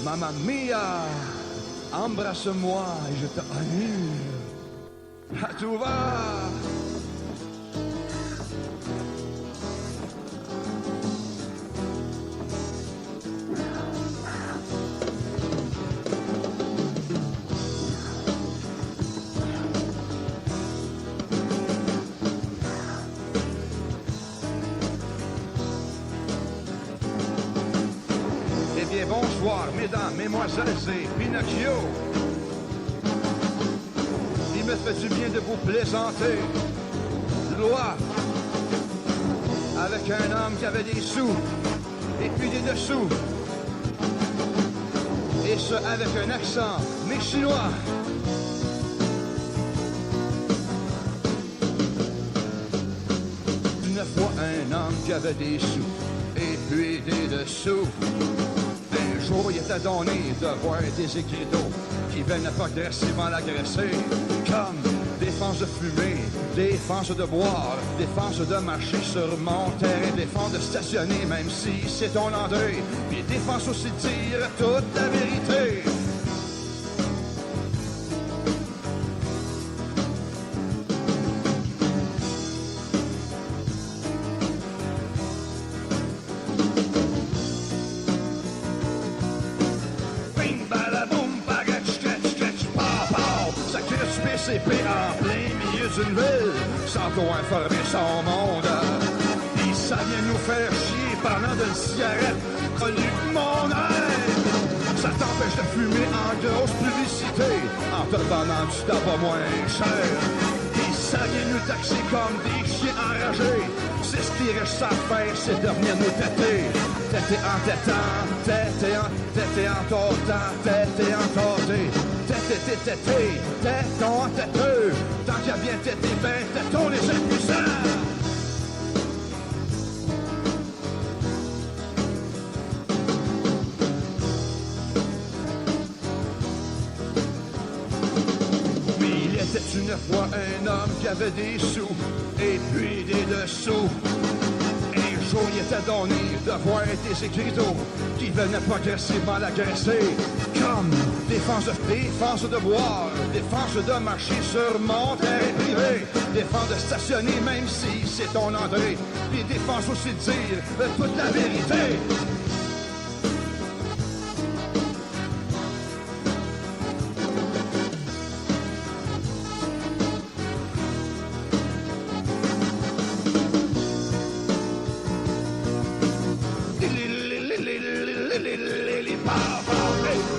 Mamma mia, embrasse-moi et je te honore. À tout va. Eh bien, bonsoir, mesdames, mesdemoiselles et Pinocchio. Il me fait du bien de vous plaisanter. Loi, avec un homme qui avait des sous, et puis des dessous. Et ce, avec un accent, mais chinois. Une fois un homme qui avait des sous, et puis des dessous. Un jour, il était donné de voir des écriteaux qui venaient progressivement l'agresser. Comme défense de fumer, défense de boire, défense de marcher sur mon terrain, défense de stationner même si c'est ton entrée, puis défense aussi de dire toute la vérité. CP en plein milieu d'une ville, sans trop informer son monde. Puis ça vient nous faire chier parlant d'une cigarette connue mon aide. Ça t'empêche de fumer en grosse publicité, en te vendant du tabac moins cher. Puis ça vient nous taxer comme des chiens enragés. C'est ce qui reste à faire, c'est de venir nous têter. Têter en têtant, têter en tortant, têter en torté. Téton en têteux. Tant qu'il y a bien tété, ben téton les impuissants. Oui, il était une fois un homme qui avait des sous, et puis des dessous. Un jour, il était donné de voir des écriteaux qui venaient progressivement l'agresser. Comme défense de boire, défense de marcher sur mon terrain privé, défense de stationner même si c'est ton entrée, puis défense aussi de dire toute la vérité.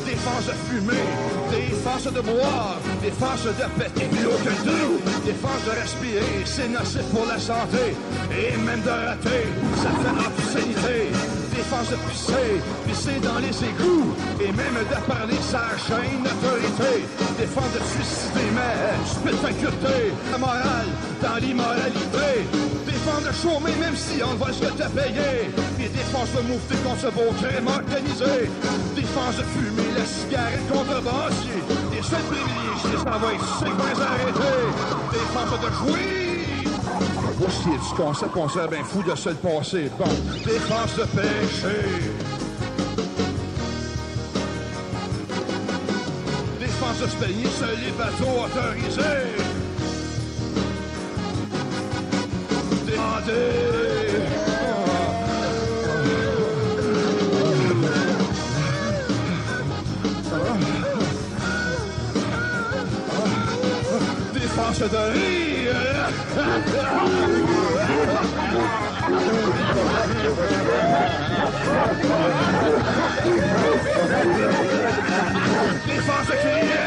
Défense de fumer, défense de boire, défense de péter plus haut que le trou, défense de respirer, c'est nocif pour la santé, et même de rater, ça fait obscénité. Défense de pisser dans les égouts, et même de parler sa chaîne d'autorité. Défense de suicider, mais tu peux t'inquiéter, la morale dans l'immoralité. Défense de chômer même si on voit ce que t'as payé. Et défense de moufter contre ce beau crime organisé. Défense de fumer la cigarette contrebandier. Les seuls privilégiés, ça va être c'est qu'on les arrêter. Défense de jouer. Voici du concept, on serait bien fou de se le passer. Bon, défense de péché. Défense de se baigner sur les bateaux autorisés. Défense de rire. Défense de crier.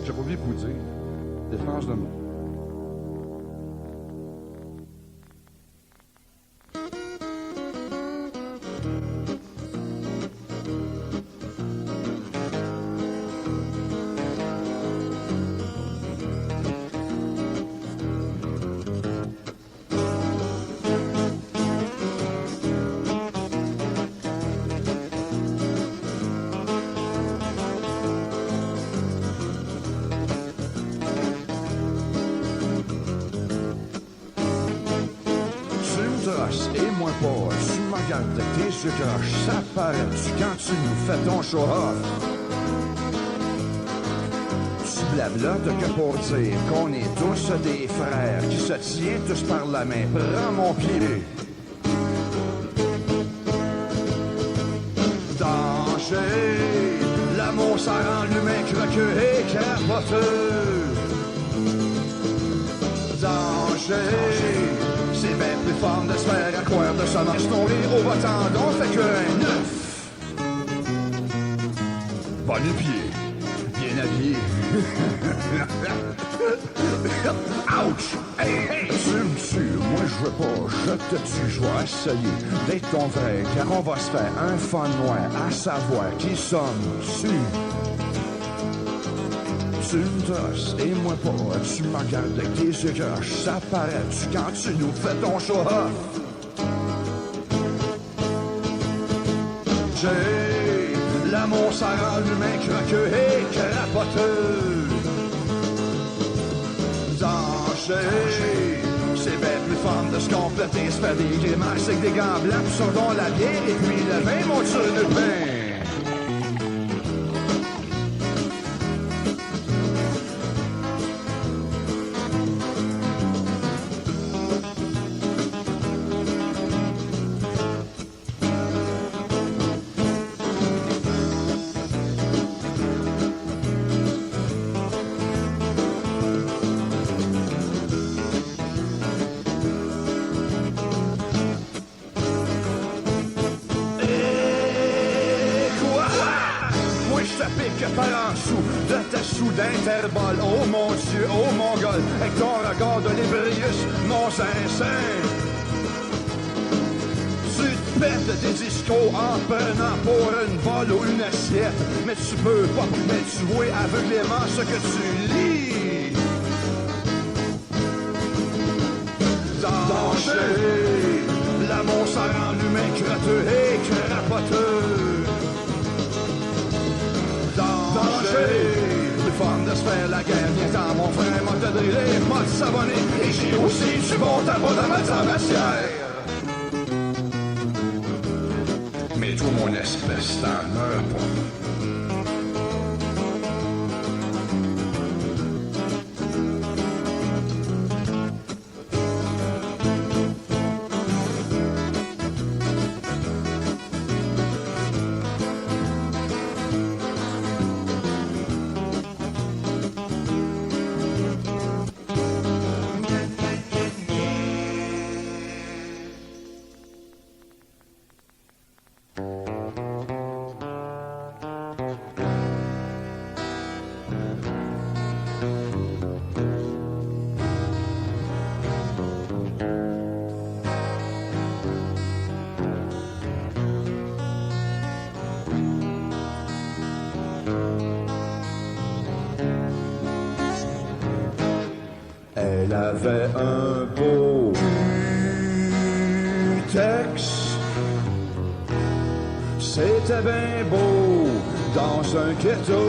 J'ai pas oublié de vous dire, défense de trosses et moi pas. Tu me regardes de tes yeux croches, ça paraît-tu quand tu nous fais ton show-off? Tu blablates que pour dire qu'on est tous des frères qui se tiennent tous par la main. Prends mon pied. Danger, l'amour ça rend l'humain croqueux et capoteux. Danger, c'est bien plus fort de se faire à croire de ça marche ton rire au bas-tendon fait que un neuf. Bon pied, bien habillé. Ouch! Hey, hey! Tu me tues, moi je veux pas, je te tue, je vais essayer d'être ton vrai, car on va se faire un fun noir à savoir qui sommes-tu? Tu me trosses et moi pas, tu me regardes avec tes yeux croches, ça paraît-tu quand tu nous fais ton show-off? J'ai l'amour ça rend l'humain croqueux et crapoteux. Danger, c'est bien plus fun de se compléter, se faire des grimaces avec des gants blancs, pis sur don la bière et puis le vin monte sur le pain. Interbol, oh mon Dieu, oh mon God, avec ton regard de l'Hébrius, mon Saint-Saint. Tu te pètes des discours en prenant pour une vol ou une assiette, mais tu peux pas, mais tu vois aveuglément ce que tu lis. Danger, l'amour ça rend l'humain crotteux et crapoteux. Danger, fun de se faire la guerre, viens dans mon frère, m'a te drillé, m'a te savonné, et j'ai aussi du bon tabac dans ma tabassière. Mais toi, mon espèce, t'en meurs pas. Elle avait un beau texte, c'était bien beau dans un ghetto.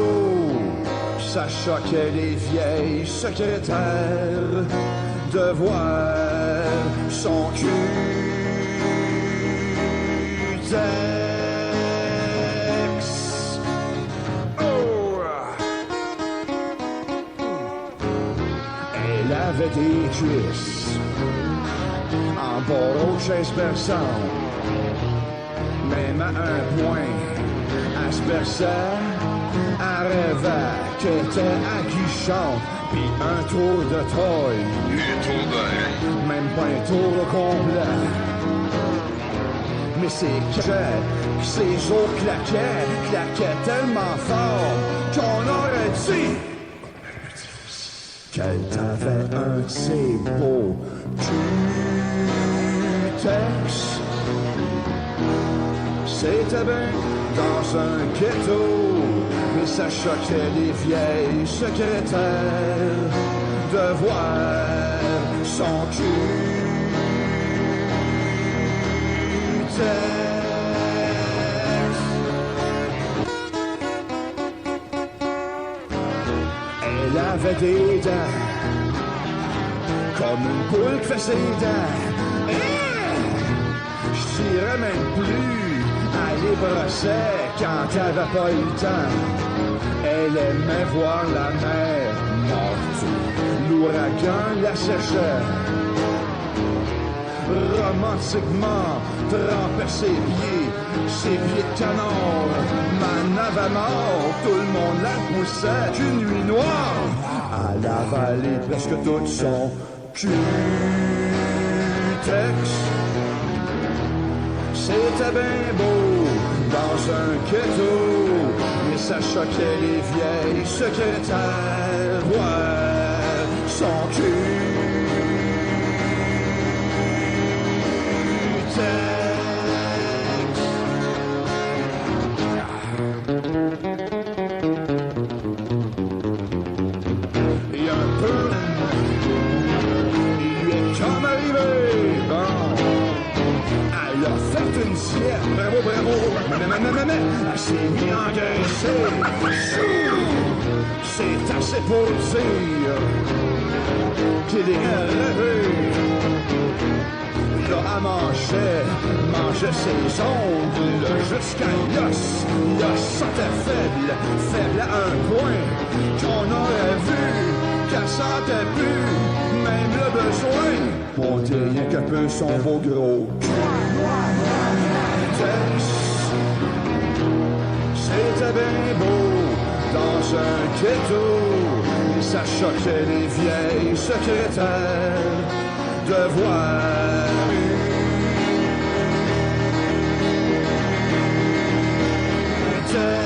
Ça choquait les vieilles secrétaires de voir son cul-texte. Oh! Elle avait des cuisses en bordeaux de 16 personnes, même à un point, à ce personne, elle rêvait qu'elle était aguichante, pis un tour de taille, même pas un tour au complet. Mais c'est que ses os claquaient tellement fort qu'on aurait dit qu'elle avait un de ces beaux cul-texte. C'était bien dans un ghetto, mais ça choquait les vieilles secrétaires de voir son cul-texte. Elle avait des dents comme une poule qui fait ses dents. plus à les brosser quand t'avais pas eu le temps. Elle aimait voir la mer morte, l'ouragan la séchait. Romantiquement, trempait ses pieds de canard, man avait mort, tout le monde la poussait qu'une nuit noire. Elle avalait presque tout son cutex. C'était bien beau dans un ghetto, mais ça choquait les vieilles secrétaires. Ouais, son bravo, bravo, elle s'est mis engraissée. C'est assez pour dire qu'il est rêvé. Là, elle mangeait ses ongles jusqu'à l'os. L'os sentait faible à un point qu'on aurait vu qu'elle sentait plus même le besoin. On dit rien qu'un peu son beau gros cul. C'était bien beau dans un ghetto, et ça choquait les vieilles secrétaires de voir une texte.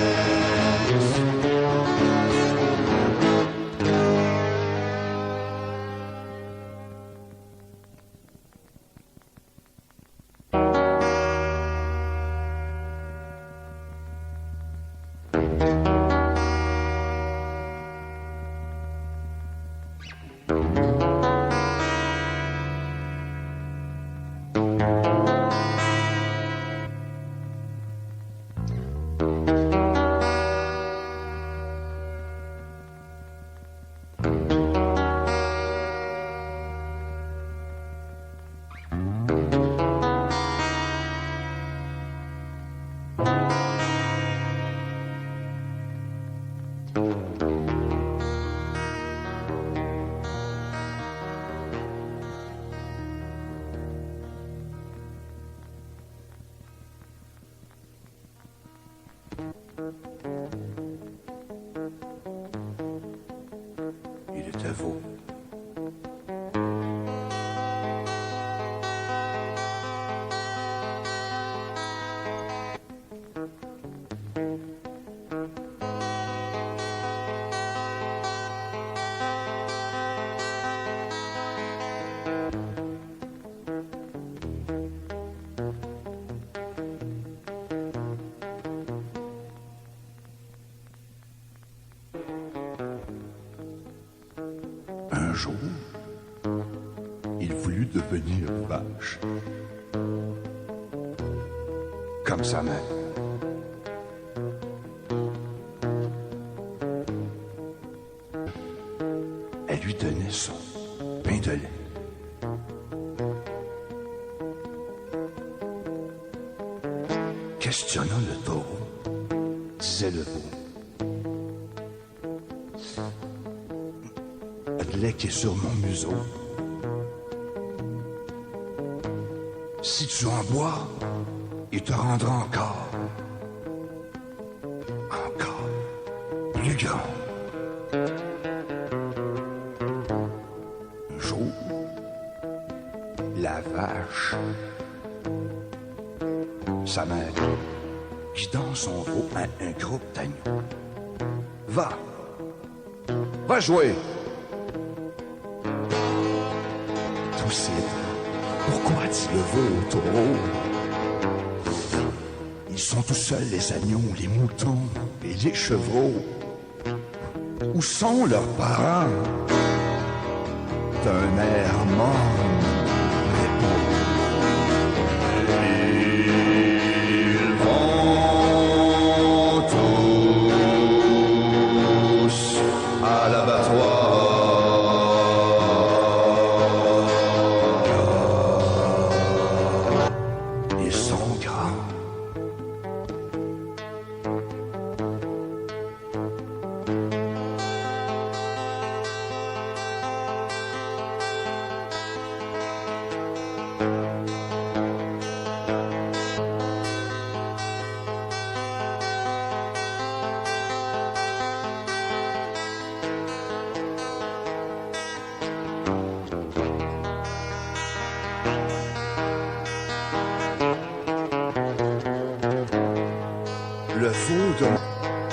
Il était faux. Un jour, il voulut devenir vache, comme sa mère. Elle lui donnait son pain de lait. Questionnant le taureau, disait le veau. Le lait qui est sur mon museau. Si tu en bois, il te rendra encore plus grand. Un jour, la vache, sa mère, guidant son veau à un groupe d'agneaux. Va jouer! Pourquoi tu le veux au taureau? Ils sont tout seuls, les agneaux, les moutons et les chevreaux. Où sont leurs parents? D'un air mort répond. Ils vont tous à l'abattoir. Ils sont grands. nouveau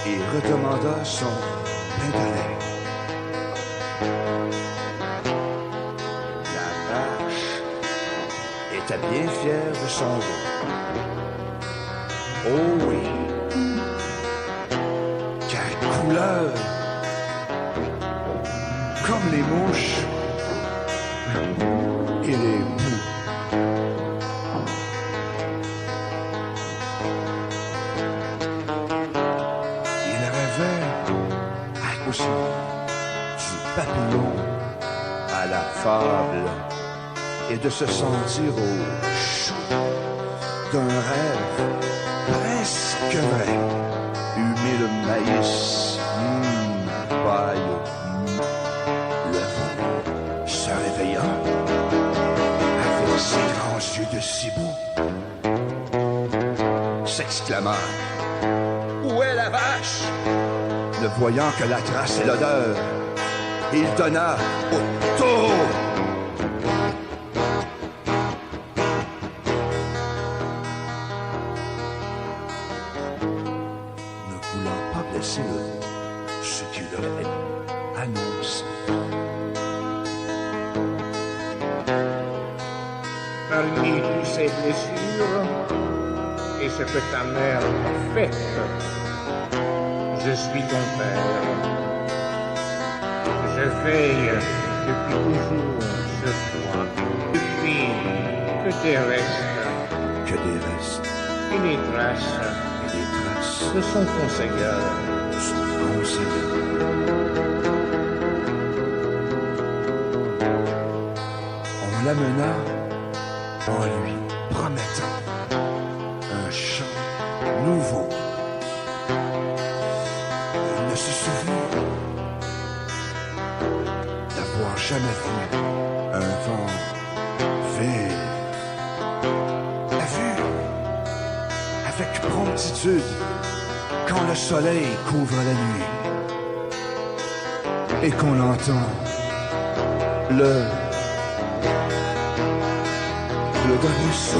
et redemanda son pain de lait. La vache était bien fière de son veau. Oh oui, quelle couleur! Comme les mouches et les mous. Il rêvait aussi du papillon à la fable et de se sentir au chaud d'un rêve presque vrai. Humer le maïs, paille, le vent se réveillant avec ses grands yeux de cibou, s'exclamant « Où est la vache ?» Ne voyant que la trace et l'odeur, il donna au taureau. Ne voulant pas blesser ce qu'il aurait annoncé. Parmi toutes ces blessures, et ce que ta mère m'a fait, je suis ton père. Je veille depuis toujours sur toi. Depuis que des restes Et les traces de son conseiller. On l'amena en lui promettant un chant nouveau. Il ne se souvint d'avoir jamais vu un vent vif. La vue avec promptitude quand le soleil couvre la nuit et qu'on entend le dernier son.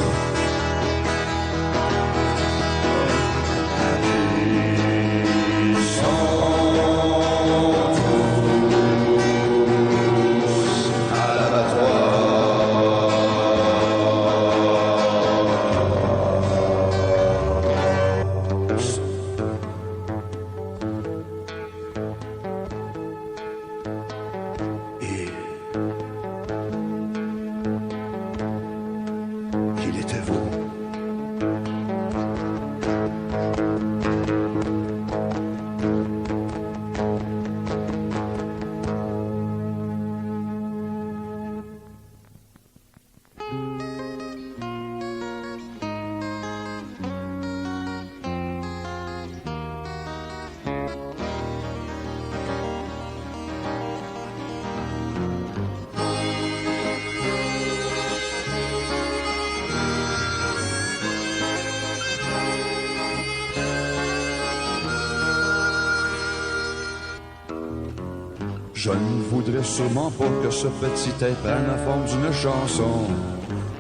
Je ne voudrais sûrement pas que ce petit air prenne la forme d'une chanson.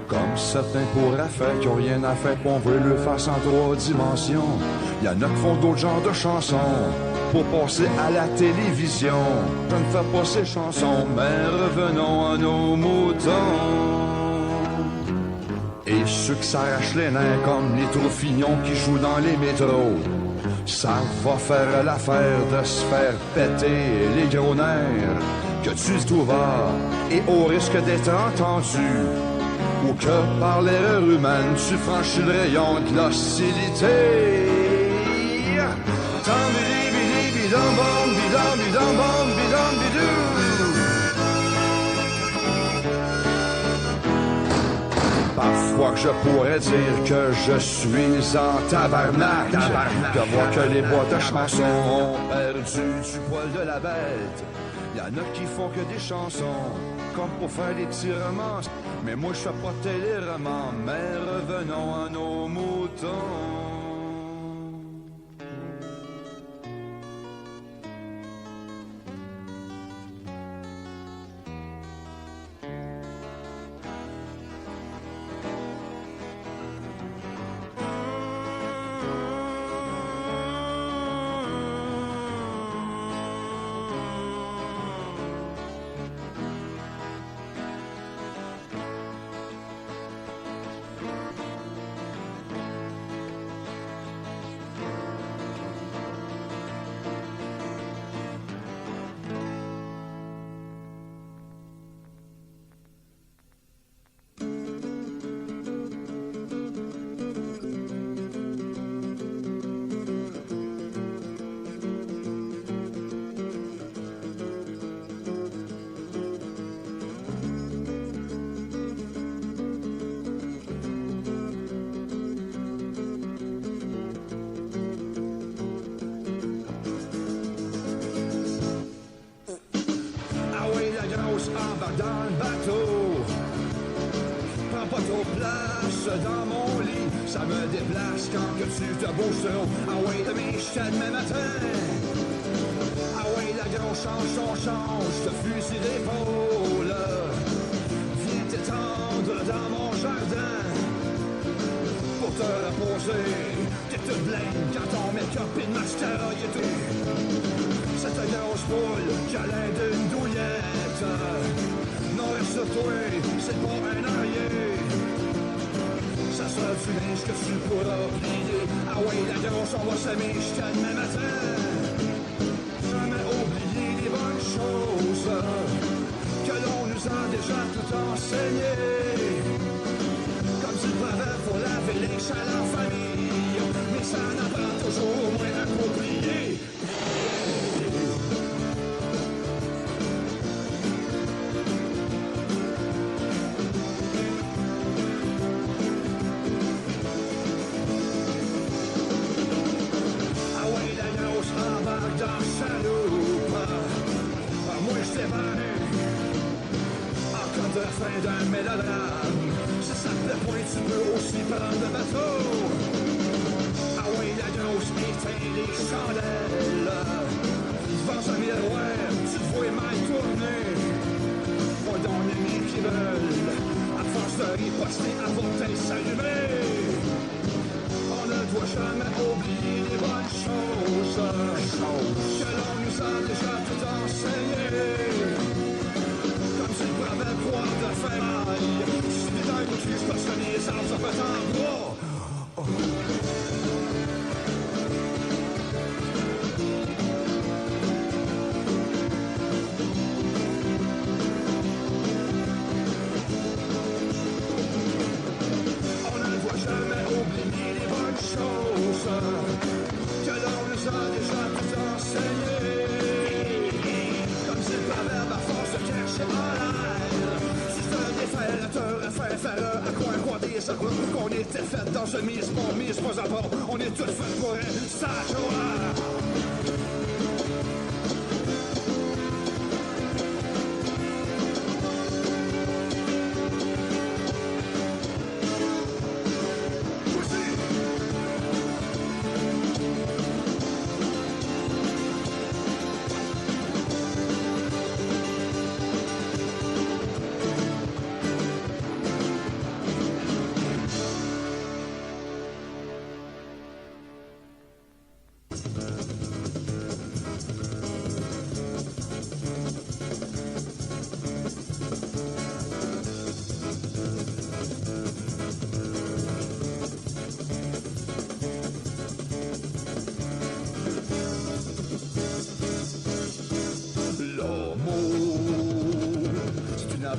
Comme certains pourraient faire qui ont rien à faire qu'on veut le faire en 3 dimensions. Y en a qui font d'autres genres de chansons pour passer à la télévision. Je ne fais pas ces chansons, mais revenons à nos moutons. Et ceux qui s'arrachent les nerfs comme les trofignons qui jouent dans les métros, ça va faire l'affaire de se faire péter les gros nerfs. Que tu te trouves et au risque d'être entendu, ou que par l'erreur humaine tu franchis le rayon de l'hostilité. Parfois que je pourrais dire que je suis en tabarnak, de voir que les boîtes de chansons ont perdu du poil de la bête. Y'en a qui font que des chansons, comme pour faire des petits romances. Mais moi je fais pas de télé-roman, mais revenons à nos moutons. trop de place dans mon lit. Ça me déplace quand que tu te bouges sur. Ah ouais, demain, je demain matin. Ah ouais, la grosse change, te fusil d'épaule. Viens t'étendre dans mon jardin pour te reposer. T'es toute blême quand ton make-up et de mascara y est tout. Cette grosse boule qui a l'air d'une douillette. Non, reste sur toi, c'est pas un arrière. Ça sera du linge que tu pourras plier. Ah ouais, la grosse, on va s'aimer jusqu'à demain matin. Jamais oublier les bonnes choses que l'on nous a déjà tout enseigné. Comme tu préfères pour laver les chaleurs famille, mais ça n'en prend toujours au moins un pour plier. Dans sa loupe, moi je t'épargne encore de la fin d'un mélodrame. Si ça te plaît point, tu peux aussi prendre le bateau. Ah oui, la grosse éteint les chandelles. Devant un miroir, tu te vois mal tourner. Moi donc les amis qui veulent, à force de riposter avant de s'allumer. On ne doit jamais oublier les bonnes choses que l'on nous a déjà tout enseigné. Comme tu pourrais boire de ferraille, si t'es dans une cuisse parce que les arbres se mettent en bois. On ne doit jamais oublier les bonnes choses que l'on nous a déjà tout enseigné. Comme c'est le proverbe à force de cacher en l'air. Si je te défais, te refaire faire à quoi des arbres qu'on était fait dans une mise pas à bord. On est tous faits pour un sage horreur.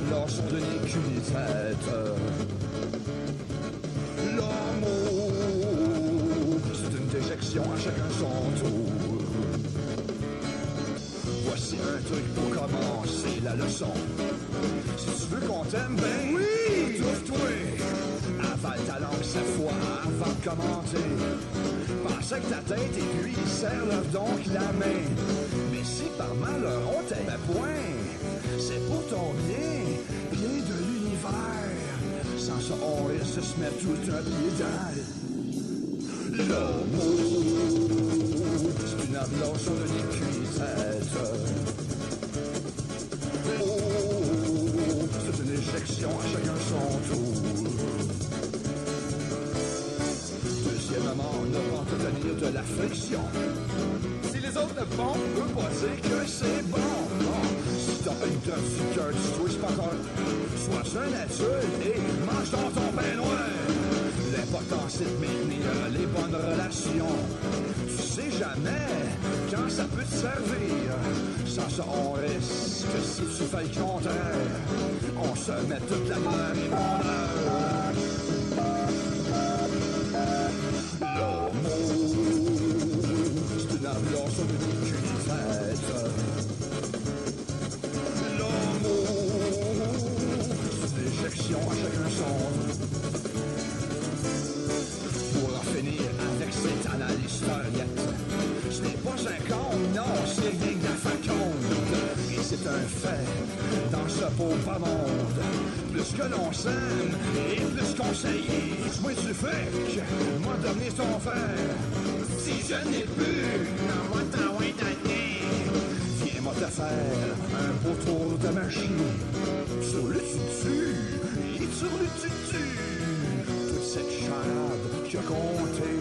Blanche de l'écunisette. L'amour, c'est une déjection à chacun son tour. Voici un truc pour commencer la leçon. Si tu veux qu'on t'aime, ben oui, trouve-toi. Avale ta langue cette fois avant de commenter. Pense avec ta tête et puis serre-leur donc la main. Mais si par malheur on t'aime à point, c'est pour ton bien, bien de l'univers. Sans ça, on risque de se mettre tout un pied dans l'amour. C'est une ablation de l'écuisette. Oh, c'est une éjection à chacun son tour. Deuxièmement, ne pas te tenir de la friction. Si les autres le font, on peut pas dire que c'est bon. Si t'as une teuf du cœur, tu twitches pas encore. Sois un adulte et mange dans ton pain noir. L'important c'est de maintenir les bonnes relations. Tu sais jamais quand ça peut te servir. Sans ça on risque, si tu fais le contraire, on se met toute la gloire et bonheur. L'amour, c'est une aviance de l'écunisette. L'amour, c'est une éjection à chacun son. Pour en finir avec cette analyse historiette, ce n'est pas un conte, non, c'est rien de la faconde. Et c'est un fait dans ce pauvre monde. Plus que l'on s'aime et plus Ça y est, moi tu fais que moi devenir ton frère. Si je n'ai plus, moi t'envoie dans le nez. Viens-moi te faire un beau tour de machine. Sur le tutu, et sur le tutu. Toute cette charade qui a compté,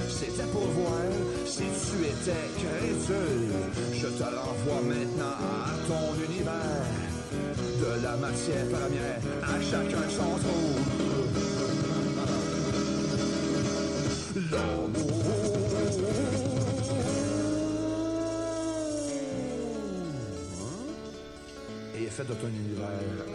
c'était pour voir si tu étais crédule. Je te renvoie maintenant à ton univers. De la matière première à chacun son tour. L'amour est fait de ton univers.